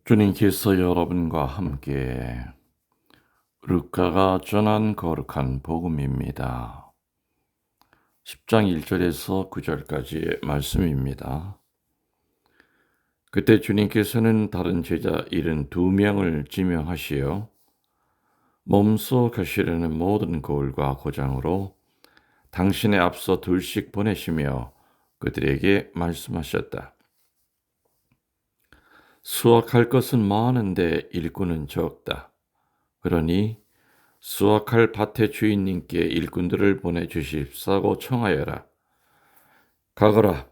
주님께서 여러분과 함께 루카가 전한 거룩한 복음입니다. 10장 1절에서 9절까지의 말씀입니다. 그때 주님께서는 다른 제자 72명을 지명하시어 몸소 가시려는 모든 고을과 고장으로 당신의 앞서 둘씩 보내시며 그들에게 말씀하셨다. 수확할 것은 많은데 일꾼은 적다. 그러니 수확할 밭의 주인님께 일꾼들을 보내주십사고 청하여라. 가거라.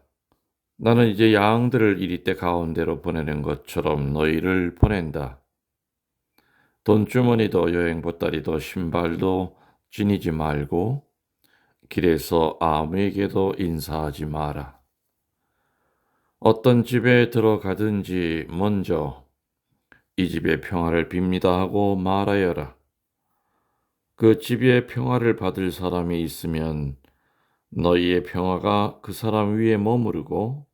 나는 이제 양들을 이리때 가운데로 보내는 것처럼 너희를 보낸다. 돈주머니도 여행 보따리도 신발도 지니지 말고 길에서 아무에게도 인사하지 마라. 어떤 집에 들어가든지 먼저 이 집의 평화를 빕니다 하고 말하여라. 그 집의 평화를 받을 사람이 있으면 너희의 평화가 그 사람 위에 머무르고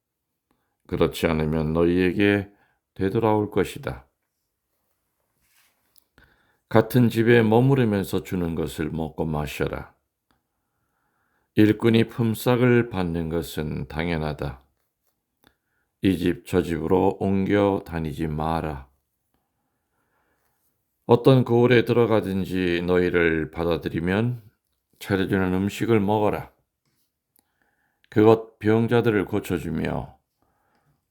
그렇지 않으면 너희에게 되돌아올 것이다. 같은 집에 머무르면서 주는 것을 먹고 마셔라. 일꾼이 품삯을 받는 것은 당연하다. 이 집 저 집으로 옮겨 다니지 마라. 어떤 고을에 들어가든지 너희를 받아들이면 차려주는 음식을 먹어라. 그것 병자들을 고쳐주며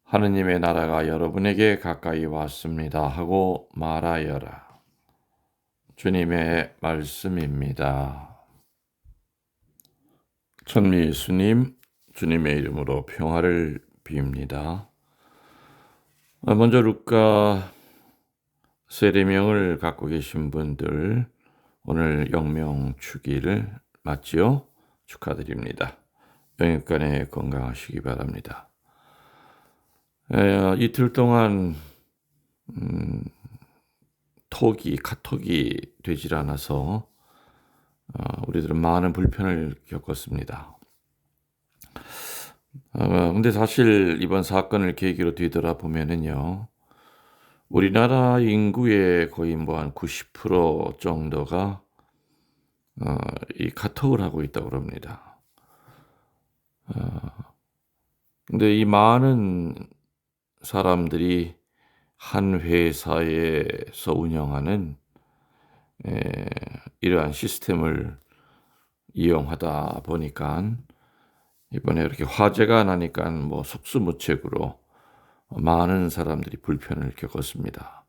하느님의 나라가 여러분에게 가까이 왔습니다 하고 말하여라. 주님의 말씀입니다. 천미 예수님, 주님의 이름으로 평화를 빕니다. 먼저 루카 세례명을 갖고 계신 분들 오늘 영명 주기를 맞지요? 축하드립니다. 영육간에 건강하시기 바랍니다. 이틀 동안 카톡이 되질 않아서 우리들은 많은 불편을 겪었습니다. 근데 사실 이번 사건을 계기로 뒤돌아보면은요, 우리나라 인구의 거의 한 90% 정도가 이 카톡을 하고 있다고 합니다. 근데 이 많은 사람들이 한 회사에서 운영하는 이러한 시스템을 이용하다 보니까 이번에 이렇게 화재가 나니까 속수무책으로 많은 사람들이 불편을 겪었습니다.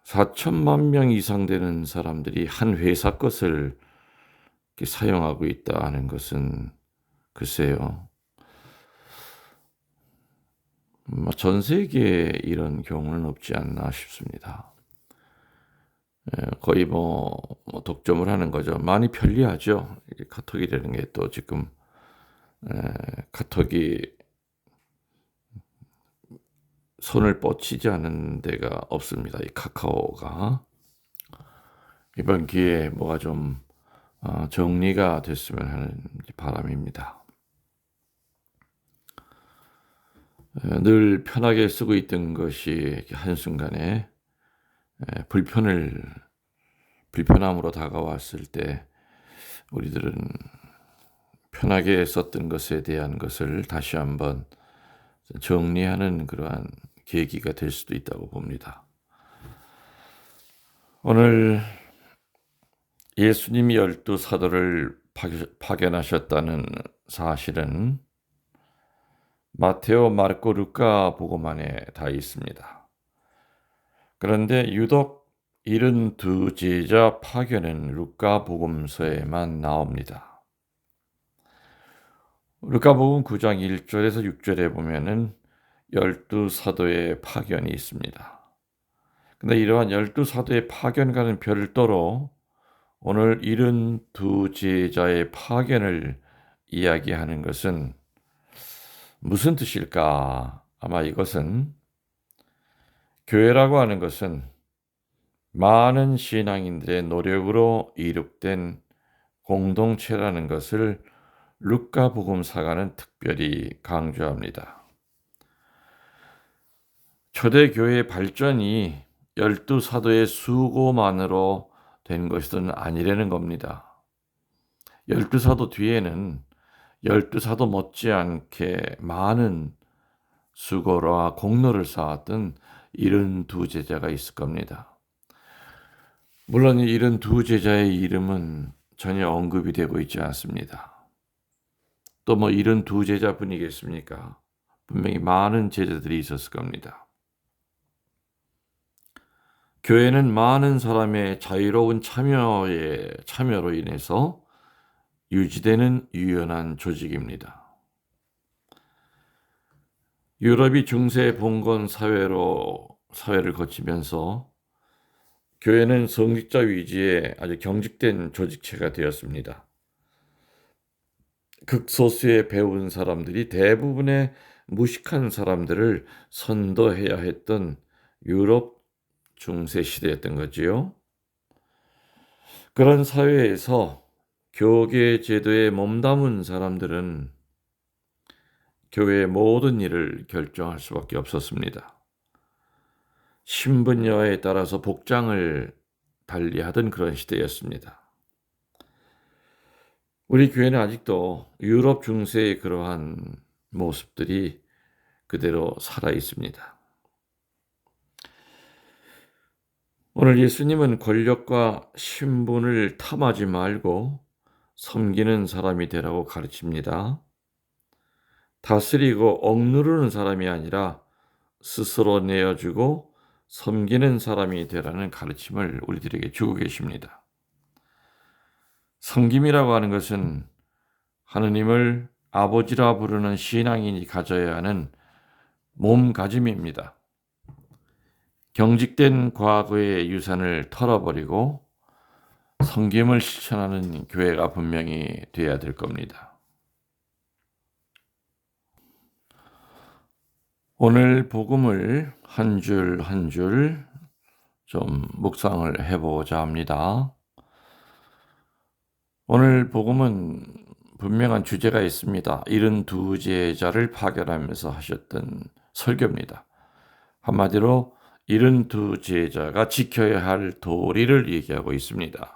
4천만 명 이상 되는 사람들이 한 회사 것을 이렇게 사용하고 있다는 것은 글쎄요, 전 세계에 이런 경우는 없지 않나 싶습니다. 거의 독점을 하는 거죠. 많이 편리하죠. 카톡이라는 게 또 지금 카톡이 손을 뻗치지 않은 데가 없습니다. 이 카카오가. 이번 기회에 뭐가 좀 정리가 됐으면 하는 바람입니다. 늘 편하게 쓰고 있던 것이 한순간에 불편함으로 다가왔을 때 우리들은 편하게 썼던 것에 대한 것을 다시 한번 정리하는 그러한 계기가 될 수도 있다고 봅니다. 오늘 예수님이 12사도를 파견하셨다는 사실은 마테오, 마르코, 루카 복음안에 다 있습니다. 그런데 유독 72제자 파견은 루카 복음서에만 나옵니다. 루카 복음 9장 1절에서 6절에 보면은 12사도의 파견이 있습니다. 근데 이러한 12사도의 파견과는 별도로 오늘 72제자의 파견을 이야기하는 것은 무슨 뜻일까? 아마 이것은 교회라고 하는 것은 많은 신앙인들의 노력으로 이룩된 공동체라는 것을 루카 복음사가는 특별히 강조합니다. 초대교회 발전이 열두 사도의 수고만으로 된 것은 아니라는 겁니다. 열두 사도 뒤에는 열두 사도 못지않게 많은 수고와 공로를 쌓았던 72 제자가 있을 겁니다. 물론 이 72 제자의 이름은 전혀 언급이 되고 있지 않습니다. 또 72 제자뿐이겠습니까? 분명히 많은 제자들이 있었을 겁니다. 교회는 많은 사람의 자유로운 참여로 인해서 유지되는 유연한 조직입니다. 유럽이 중세 봉건 사회를 거치면서 교회는 성직자 위주의 아주 경직된 조직체가 되었습니다. 극소수의 배운 사람들이 대부분의 무식한 사람들을 선도해야 했던 유럽 중세 시대였던 거지요. 그런 사회에서 교계 제도에 몸담은 사람들은 교회의 모든 일을 결정할 수밖에 없었습니다. 신분여에 따라서 복장을 달리하던 그런 시대였습니다. 우리 교회는 아직도 유럽 중세의 그러한 모습들이 그대로 살아 있습니다. 오늘 예수님은 권력과 신분을 탐하지 말고 섬기는 사람이 되라고 가르칩니다. 다스리고 억누르는 사람이 아니라 스스로 내어주고 섬기는 사람이 되라는 가르침을 우리들에게 주고 계십니다. 섬김이라고 하는 것은 하느님을 아버지라 부르는 신앙인이 가져야 하는 몸가짐입니다. 경직된 과거의 유산을 털어버리고 섬김을 실천하는 교회가 분명히 되어야 될 겁니다. 오늘 복음을 한 줄 한 줄 좀 묵상을 해보고자 합니다. 오늘 복음은 분명한 주제가 있습니다. 72 제자를 파견하면서 하셨던 설교입니다. 한마디로 72 제자가 지켜야 할 도리를 얘기하고 있습니다.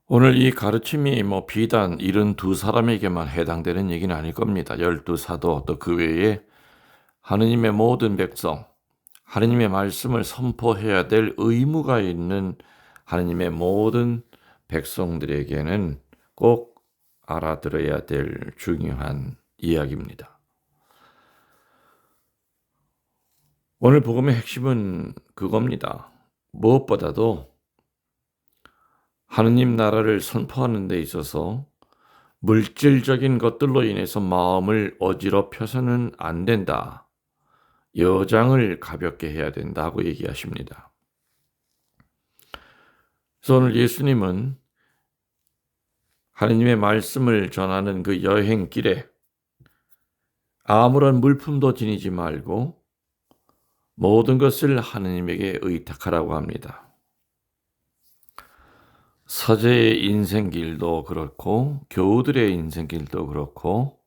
오늘 이 가르침이 비단 72 사람에게만 해당되는 얘기는 아닐 겁니다. 12 사도 또 그 외에 하느님의 모든 백성, 하느님의 말씀을 선포해야 될 의무가 있는 하느님의 모든 백성들에게는 꼭 알아들어야 될 중요한 이야기입니다. 오늘 복음의 핵심은 그겁니다. 무엇보다도 하느님 나라를 선포하는 데 있어서 물질적인 것들로 인해서 마음을 어지럽혀서는 안 된다. 여장을 가볍게 해야 된다고 얘기하십니다. 그래서 오늘 예수님은 하느님의 말씀을 전하는 그 여행길에 아무런 물품도 지니지 말고 모든 것을 하느님에게 의탁하라고 합니다. 서재의 인생길도 그렇고 교우들의 인생길도 그렇고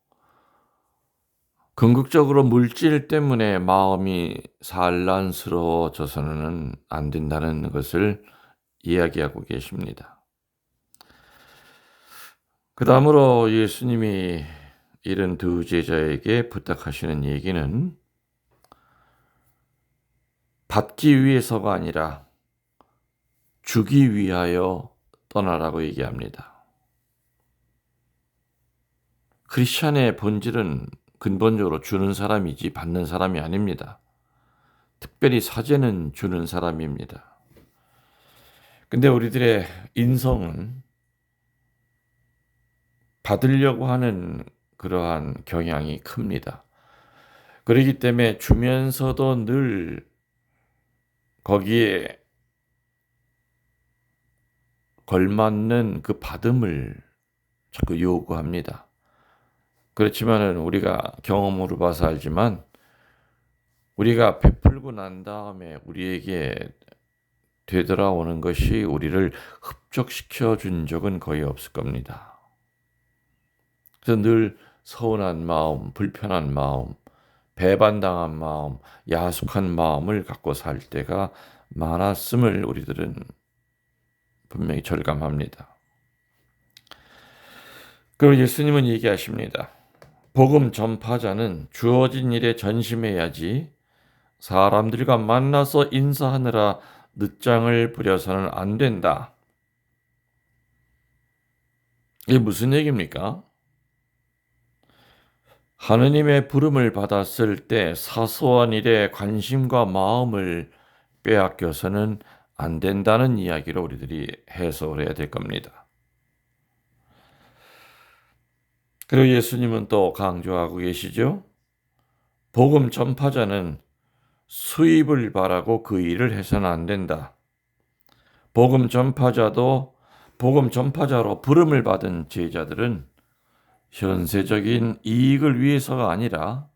궁극적으로 물질 때문에 마음이 산란스러워져서는 안 된다는 것을 이야기하고 계십니다. 그 다음으로 예수님이 72 제자에게 부탁하시는 얘기는 받기 위해서가 아니라 주기 위하여 떠나라고 얘기합니다. 크리스찬의 본질은 근본적으로 주는 사람이지 받는 사람이 아닙니다. 특별히 사제는 주는 사람입니다. 근데 우리들의 인성은 받으려고 하는 그러한 경향이 큽니다. 그렇기 때문에 주면서도 늘 거기에 걸맞는 그 받음을 자꾸 요구합니다. 그렇지만은 우리가 경험으로 봐서 알지만 우리가 베풀고 난 다음에 우리에게 되돌아오는 것이 우리를 흡족시켜 준 적은 거의 없을 겁니다. 그래서 늘 서운한 마음, 불편한 마음, 배반당한 마음, 야속한 마음을 갖고 살 때가 많았음을 우리들은 분명히 절감합니다. 그리고 예수님은 얘기하십니다. 복음 전파자는 주어진 일에 전심해야지 사람들과 만나서 인사하느라 늦장을 부려서는 안 된다. 이게 무슨 얘기입니까? 하느님의 부름을 받았을 때 사소한 일에 관심과 마음을 빼앗겨서는 안 된다는 이야기로 우리들이 해석을 해야 될 겁니다. 그리고 예수님은 또 강조하고 계시죠. 복음 전파자는 수입을 바라고 그 일을 해서는 안 된다. 복음 전파자로 부름을 받은 제자들은 현세적인 이익을 위해서가 아니라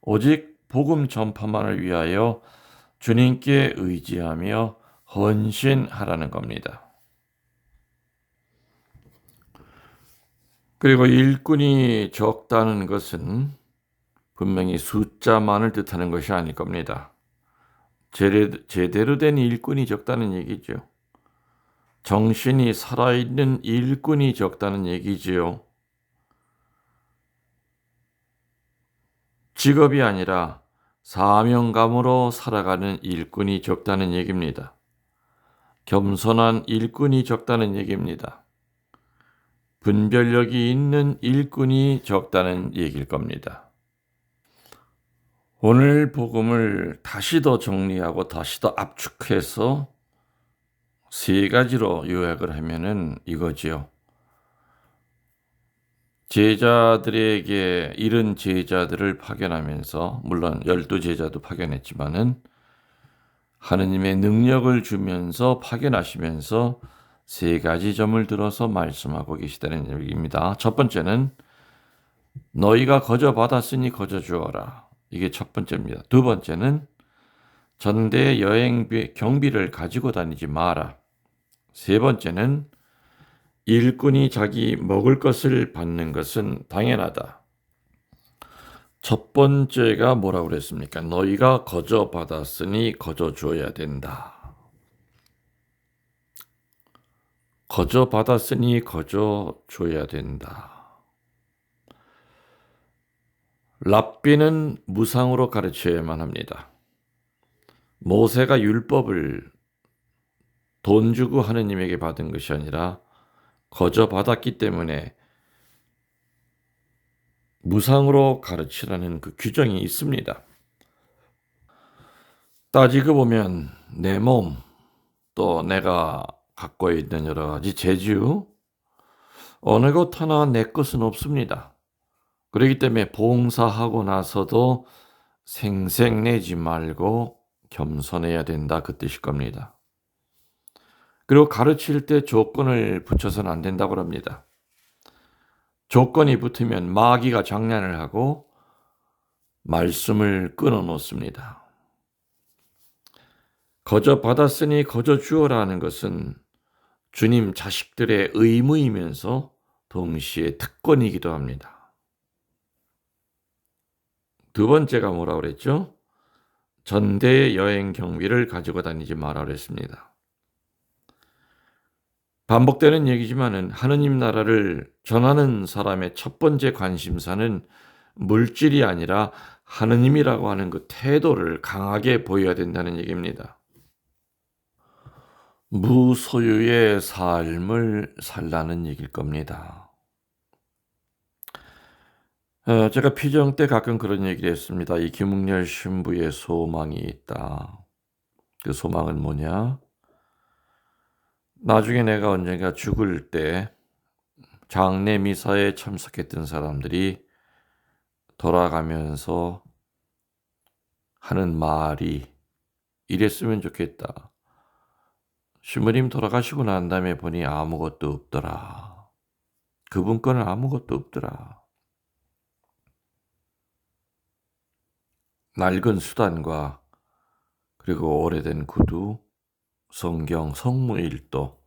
오직 복음 전파만을 위하여 주님께 의지하며 헌신하라는 겁니다. 그리고 일꾼이 적다는 것은 분명히 숫자만을 뜻하는 것이 아닐 겁니다. 제대로 된 일꾼이 적다는 얘기죠. 정신이 살아있는 일꾼이 적다는 얘기지요. 직업이 아니라 사명감으로 살아가는 일꾼이 적다는 얘기입니다. 겸손한 일꾼이 적다는 얘기입니다. 분별력이 있는 일꾼이 적다는 얘기일 겁니다. 오늘 복음을 다시 더 정리하고 다시 더 압축해서 세 가지로 요약을 하면은 이거지요. 제자들에게 이른 제자들을 파견하면서 물론 12제자도 파견했지만은 하느님의 능력을 주면서 파견하시면서 세 가지 점을 들어서 말씀하고 계시다는 얘기입니다. 첫 번째는 너희가 거저 받았으니 거저 주어라. 이게 첫 번째입니다. 두 번째는 전대 여행비 경비를 가지고 다니지 마라. 세 번째는 일꾼이 자기 먹을 것을 받는 것은 당연하다. 첫 번째가 뭐라고 그랬습니까? 너희가 거저 받았으니 거저 줘야 된다. 거저 받았으니 거저 줘야 된다. 랍비는 무상으로 가르쳐야만 합니다. 모세가 율법을 돈 주고 하느님에게 받은 것이 아니라 거저 받았기 때문에 무상으로 가르치라는 그 규정이 있습니다. 따지고 보면 내 몸, 또 내가 갖고 있는 여러 가지 재주, 어느 것 하나 내 것은 없습니다. 그렇기 때문에 봉사하고 나서도 생색내지 말고 겸손해야 된다 그 뜻일 겁니다. 그리고 가르칠 때 조건을 붙여서는 안 된다고 합니다. 조건이 붙으면 마귀가 장난을 하고 말씀을 끊어 놓습니다. 거저 받았으니 거저 주어라 하는 것은 주님 자식들의 의무이면서 동시에 특권이기도 합니다. 두 번째가 뭐라고 그랬죠? 전대 여행 경비를 가지고 다니지 마라 그랬습니다. 반복되는 얘기지만은 하느님 나라를 전하는 사람의 첫 번째 관심사는 물질이 아니라 하느님이라고 하는 그 태도를 강하게 보여야 된다는 얘기입니다. 무소유의 삶을 살라는 얘기일 겁니다. 제가 피정 때 가끔 그런 얘기를 했습니다. 이 김웅열 신부의 소망이 있다. 그 소망은 뭐냐? 나중에 내가 언젠가 죽을 때 장례 미사에 참석했던 사람들이 돌아가면서 하는 말이 이랬으면 좋겠다. 신부님 돌아가시고 난 다음에 보니 아무것도 없더라. 그분 거는 아무것도 없더라. 낡은 수단과 그리고 오래된 구두, 성경, 성무일도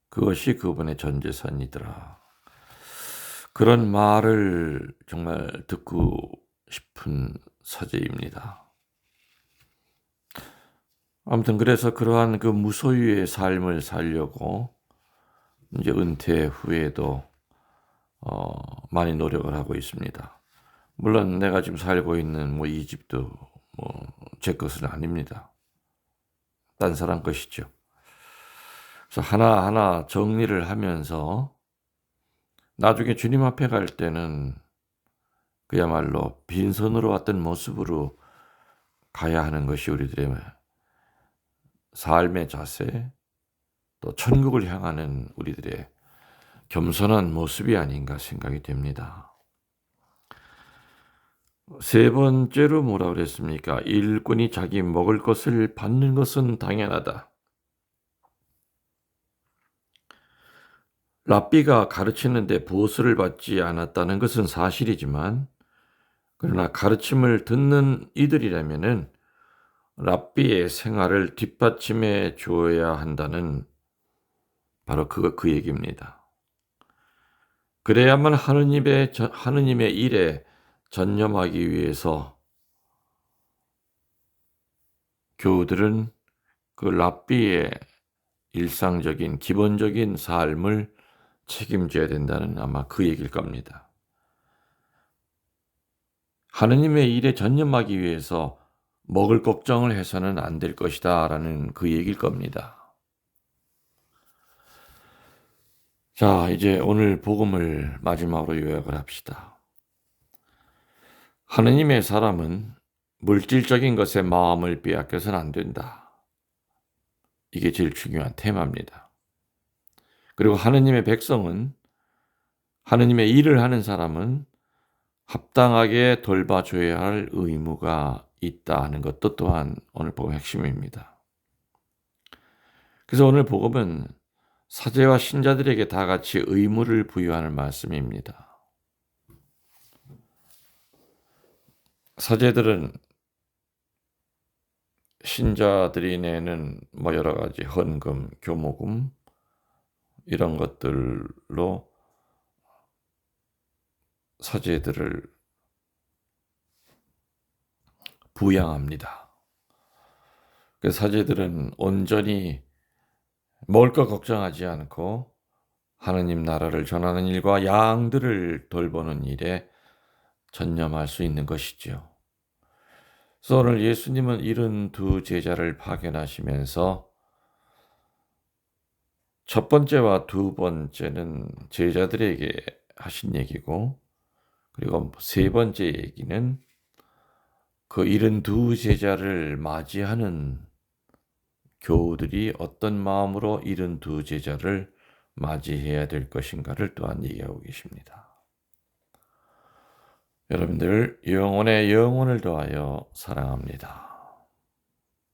그것이 그분의 전 재산이더라. 그런 말을 정말 듣고 싶은 서재입니다. 아무튼 그래서 그러한 그 무소유의 삶을 살려고 이제 은퇴 후에도 많이 노력을 하고 있습니다. 물론 내가 지금 살고 있는 이 집도 제 것은 아닙니다. 딴 사람 것이죠. 그래서 하나하나 정리를 하면서 나중에 주님 앞에 갈 때는 그야말로 빈손으로 왔던 모습으로 가야 하는 것이 우리들의 삶의 자세, 또 천국을 향하는 우리들의 겸손한 모습이 아닌가 생각이 됩니다. 세 번째로 뭐라 그랬습니까? 일꾼이 자기 먹을 것을 받는 것은 당연하다. 랍비가 가르치는데 보수를 받지 않았다는 것은 사실이지만, 그러나 가르침을 듣는 이들이라면은 랍비의 생활을 뒷받침해 주어야 한다는 바로 그 얘기입니다. 그래야만 하느님의 일에 전념하기 위해서 교우들은 그 랍비의 일상적인 기본적인 삶을 책임져야 된다는 아마 그 얘기일 겁니다. 하느님의 일에 전념하기 위해서 먹을 걱정을 해서는 안 될 것이다 라는 그 얘기일 겁니다. 자, 이제 오늘 복음을 마지막으로 요약을 합시다. 하느님의 사람은 물질적인 것에 마음을 빼앗겨서는 안 된다. 이게 제일 중요한 테마입니다. 그리고 하느님의 백성은, 하느님의 일을 하는 사람은 합당하게 돌봐줘야 할 의무가 있다 하는 것도 또한 오늘 복음의 핵심입니다. 그래서 오늘 복음은 사제와 신자들에게 다 같이 의무를 부여하는 말씀입니다. 사제들은 신자들이 내는 여러 가지 헌금, 교모금 이런 것들로 사제들을 부양합니다. 그 사제들은 온전히 먹을 것 걱정하지 않고 하느님 나라를 전하는 일과 양들을 돌보는 일에 전념할 수 있는 것이죠. 그래서 오늘 예수님은 72 제자를 파견하시면서 첫 번째와 두 번째는 제자들에게 하신 얘기고, 그리고 세 번째 얘기는 그 72 제자를 맞이하는 교우들이 어떤 마음으로 72 제자를 맞이해야 될 것인가를 또한 얘기하고 계십니다. 여러분들, 영혼의 영혼을 더하여 사랑합니다.